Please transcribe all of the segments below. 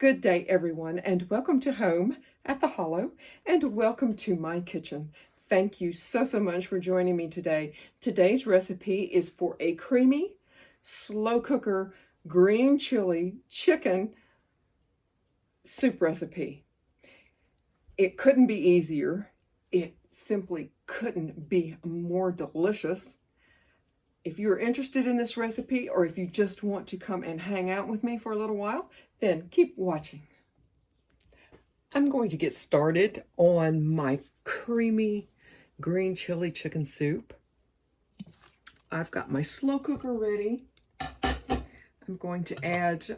Good day, everyone, and welcome to Home at the Hollow, and welcome to my kitchen. Thank you so much for joining me today. Today's recipe is for a creamy, slow cooker, green chili chicken soup recipe. It couldn't be easier. It simply couldn't be more delicious. If you're interested in this recipe, or if you just want to come and hang out with me for a little while, then keep watching. I'm going to get started on my creamy green chili chicken soup. I've got my slow cooker ready. I'm going to add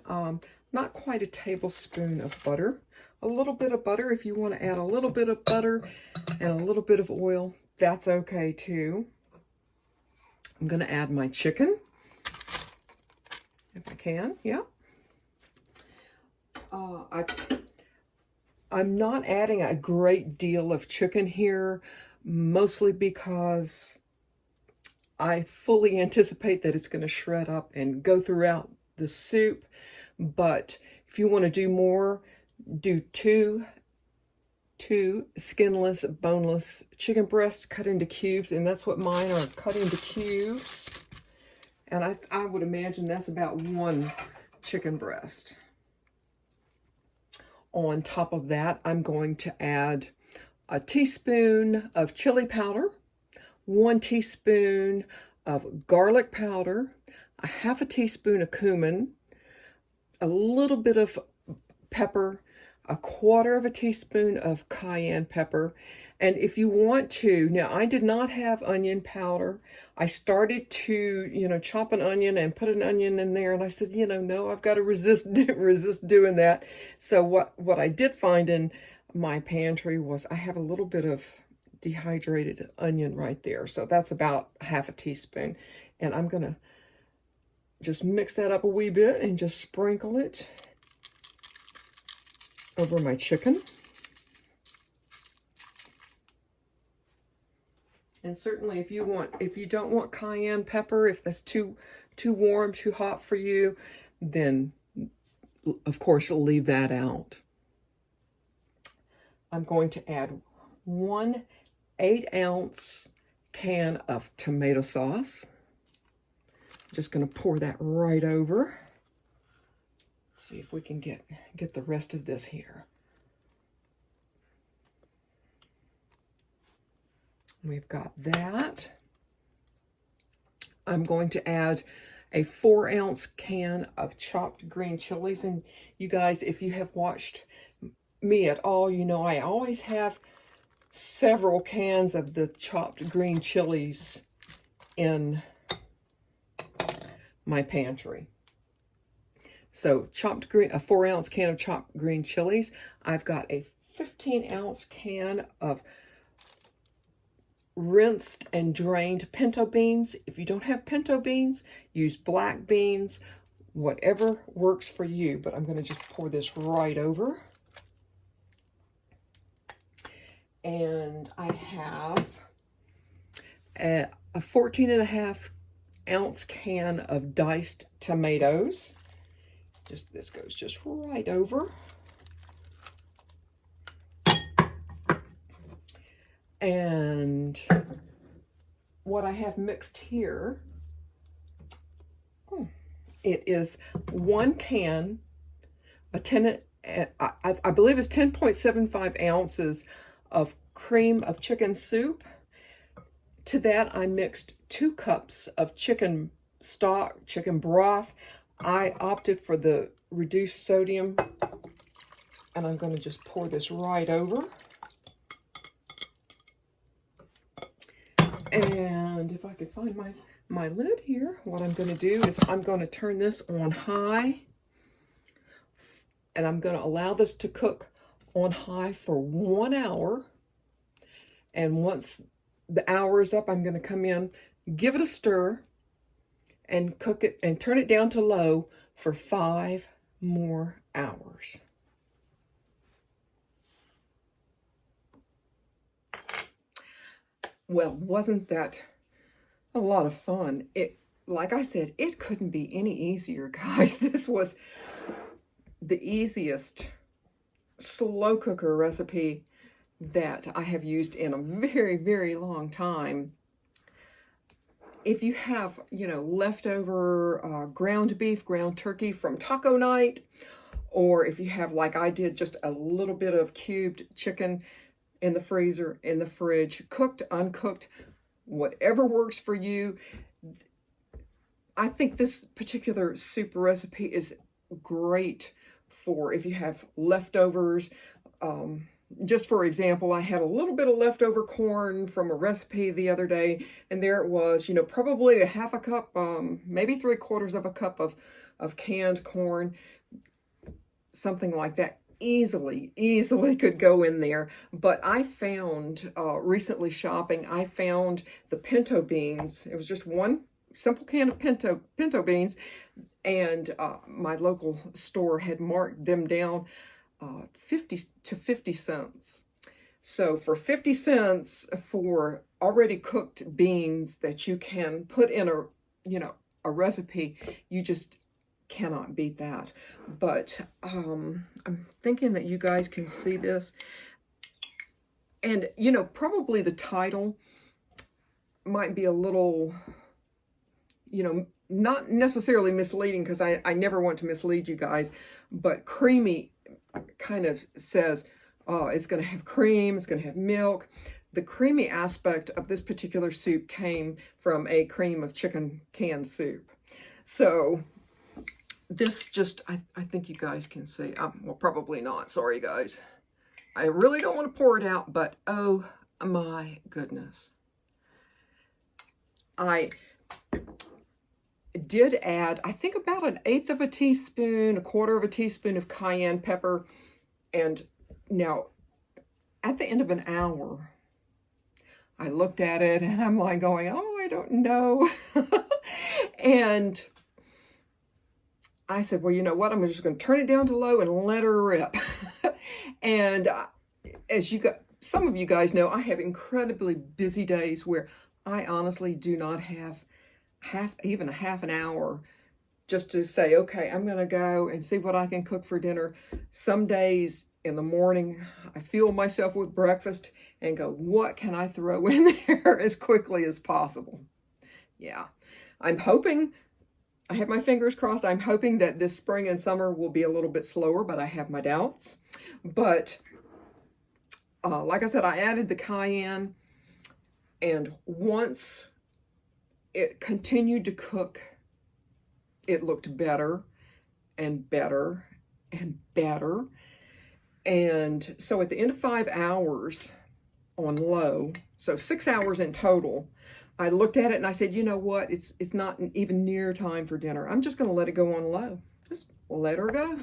not quite a tablespoon of butter, a little bit of butter. If you want to add a little bit of butter and a little bit of oil, that's okay too. I'm going to add my chicken, if I can, yeah. I'm not adding a great deal of chicken here, mostly because I fully anticipate that it's going to shred up and go throughout the soup. But if you want to do more, do two skinless, boneless chicken breasts cut into cubes, and that's what mine are, cut into cubes. And I would imagine that's about one chicken breast. On top of that, I'm going to add a teaspoon of chili powder, 1 teaspoon of garlic powder, a half a teaspoon of cumin, a little bit of pepper, a 1/4 teaspoon of cayenne pepper. And if you want to, now I did not have onion powder. I started to, chop an onion and put an onion in there, and I said, no, I've got to resist doing that. So what I did find in my pantry was I have a little bit of dehydrated onion right there. So that's about half a teaspoon. And I'm going to just mix that up a wee bit and just sprinkle it over my chicken. And certainly if you don't want cayenne pepper, if that's too warm, too hot for you, then of course leave that out. I'm going to add 1 8-ounce can of tomato sauce. I'm just going to pour that right over. See if we can get the rest of this here. We've got that. I'm going to add a 4-ounce can of chopped green chilies. And you guys, if you have watched me at all, I always have several cans of the chopped green chilies in my pantry. So a 4-ounce can of chopped green chilies. I've got a 15-ounce can of rinsed and drained pinto beans. If you don't have pinto beans, use black beans, whatever works for you. But I'm going to just pour this right over. And I have a 14.5-ounce can of diced tomatoes. This goes just right over. And what I have mixed here, it is 1 can, I believe it's 10.75 ounces of cream of chicken soup. To that, I mixed 2 cups of chicken stock, chicken broth. I opted for the reduced sodium, and I'm going to just pour this right over. And if I could find my lid here, what I'm going to do is I'm going to turn this on high, and I'm going to allow this to cook on high for 1 hour. And once the hour is up, I'm going to come in, give it a stir, and cook it and turn it down to low for 5 more hours. Well, wasn't that a lot of fun? Like I said, it couldn't be any easier, guys. This was the easiest slow cooker recipe that I have used in a very, very long time. If you have, leftover ground beef, ground turkey from taco night, or if you have, like I did, just a little bit of cubed chicken in the freezer, in the fridge, cooked, uncooked, whatever works for you. I think this particular soup recipe is great for if you have leftovers. Just for example, I had a little bit of leftover corn from a recipe the other day, and there it was, probably a half a cup, maybe 3/4 of a cup of canned corn, something like that. Easily could go in there. But I found, recently shopping, I found the pinto beans. It was just one simple can of pinto beans, and my local store had marked them down 50 to 50 cents. So for 50 cents for already cooked beans that you can put in a recipe, you just cannot beat that. But I'm thinking that you guys can see this. And, probably the title might be a little, not necessarily misleading, because I never want to mislead you guys, but creamy kind of says, oh, it's going to have cream, it's going to have milk. The creamy aspect of this particular soup came from a cream of chicken canned soup. So this just, I think you guys can see. Well, probably not. Sorry, guys. I really don't want to pour it out, but oh my goodness. I did add, I think, about 1/8 of a teaspoon, 1/4 of a teaspoon of cayenne pepper. And now, at the end of an hour, I looked at it and I'm like going, oh, I don't know. And I said, well, you know what? I'm just going to turn it down to low and let her rip. And as some of you guys know, I have incredibly busy days where I honestly do not have even a half an hour just to say, okay, I'm going to go and see what I can cook for dinner. Some days in the morning, I fuel myself with breakfast and go, what can I throw in there as quickly as possible? Yeah, I'm hoping, I have my fingers crossed, I'm hoping that this spring and summer will be a little bit slower, but I have my doubts. But like I said, I added the cayenne, and once it continued to cook, it looked better and better and better. And so at the end of 5 hours on low, so 6 hours in total, I looked at it and I said, you know what? It's not even near time for dinner. I'm just going to let it go on low. Just let her go.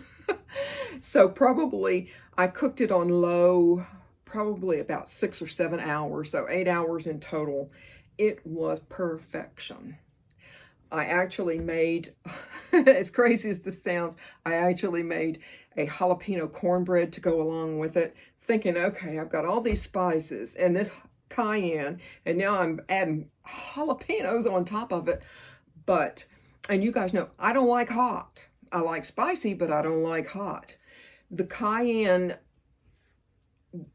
So probably I cooked it on low, probably about 6 or 7 hours. So 8 hours in total. It was perfection. I actually made, as crazy as this sounds, I actually made a jalapeno cornbread to go along with it, thinking, okay, I've got all these spices and this cayenne, and now I'm adding jalapenos on top of it. But, and you guys know, I don't like hot. I like spicy, but I don't like hot. The cayenne,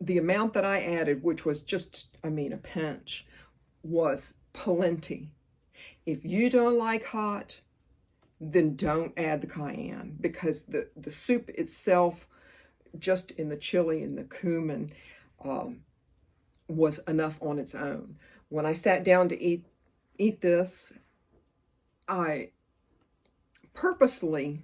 the amount that I added, which was just, a pinch, was plenty. If you don't like hot, then don't add the cayenne, because the soup itself, just in the chili and the cumin, was enough on its own. When I sat down to eat this, I purposely,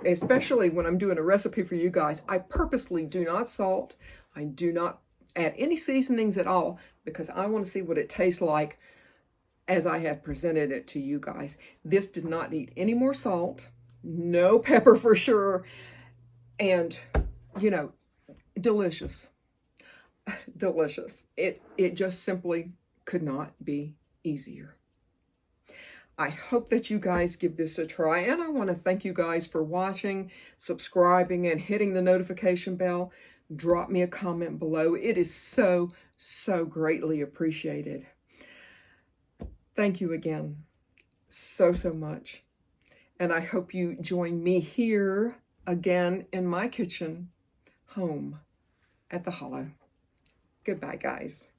especially when I'm doing a recipe for you guys, I purposely do not salt. I do not add any seasonings at all, because I want to see what it tastes like as I have presented it to you guys. This did not need any more salt, no pepper for sure, and, delicious. Delicious. It just simply could not be easier. I hope that you guys give this a try, and I want to thank you guys for watching, subscribing, and hitting the notification bell. Drop me a comment below. It is so, so greatly appreciated. Thank you again so, so much. And I hope you join me here again in my kitchen, home at the Hollow. Goodbye, guys.